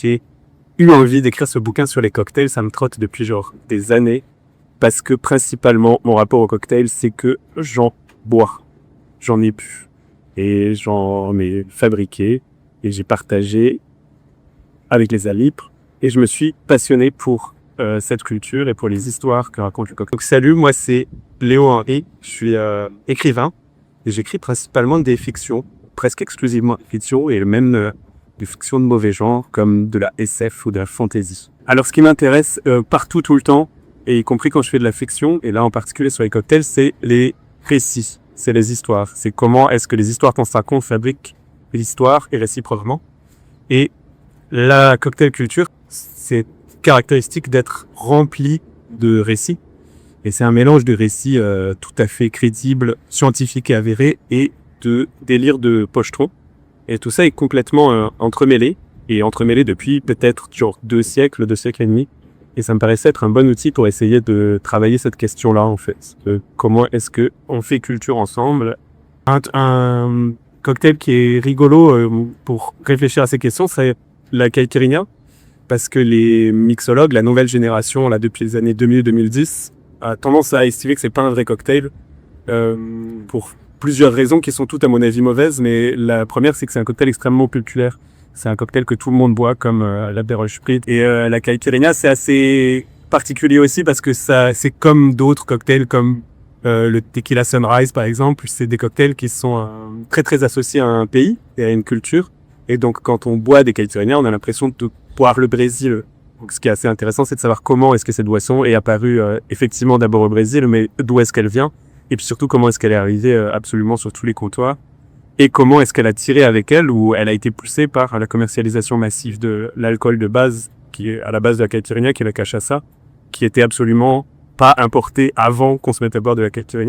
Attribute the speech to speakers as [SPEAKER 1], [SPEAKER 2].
[SPEAKER 1] J'ai eu envie d'écrire ce bouquin sur les cocktails, ça me trotte depuis genre des années, parce que principalement mon rapport au cocktail, c'est que j'en bois, j'en ai bu, et j'en ai fabriqué, et j'ai partagé avec les alipres, et je me suis passionné pour cette culture et pour les histoires que raconte le cocktail. Donc salut, moi c'est Léo Henry, je suis écrivain, et j'écris principalement des fictions, presque exclusivement des fictions, et même des fictions de mauvais genre, comme de la SF ou de la fantasy. Alors ce qui m'intéresse partout, tout le temps, et y compris quand je fais de la fiction, et là en particulier sur les cocktails, c'est les récits, c'est les histoires. C'est comment est-ce que les histoires qu'on se raconte fabriquent l'histoire et réciproquement. Et la cocktail culture, c'est caractéristique d'être rempli de récits. Et c'est un mélange de récits tout à fait crédibles, scientifiques et avérés, et de délire de pochetron. Et tout ça est complètement entremêlé, et entremêlé depuis peut-être genre 2 siècles et demi. Et ça me paraissait être un bon outil pour essayer de travailler cette question-là, en fait. Comment est-ce que on fait culture ensemble? Un cocktail qui est rigolo pour réfléchir à ces questions, c'est la caipirinha. Parce que les mixologues, la nouvelle génération, là, depuis les années 2000-2010, a tendance à estimer que c'est pas un vrai cocktail. Pour plusieurs raisons qui sont toutes à mon avis mauvaises, mais la première c'est que c'est un cocktail extrêmement populaire. C'est un cocktail que tout le monde boit comme l'Aperol Spritz. Et la caipirinha c'est assez particulier aussi parce que ça c'est comme d'autres cocktails comme le Tequila Sunrise par exemple. C'est des cocktails qui sont très très associés à un pays et à une culture. Et donc quand on boit des caipirinhas, on a l'impression de boire le Brésil. Donc ce qui est assez intéressant, c'est de savoir comment est-ce que cette boisson est apparue effectivement d'abord au Brésil, mais d'où est-ce qu'elle vient. Et puis surtout, comment est-ce qu'elle est arrivée absolument sur tous les comptoirs. Et comment est-ce qu'elle a tiré avec elle ou elle a été poussée par la commercialisation massive de l'alcool de base, qui est à la base de la caipirinha, qui est la cachaça, qui était absolument pas importée avant qu'on se mette à boire de la caipirinha.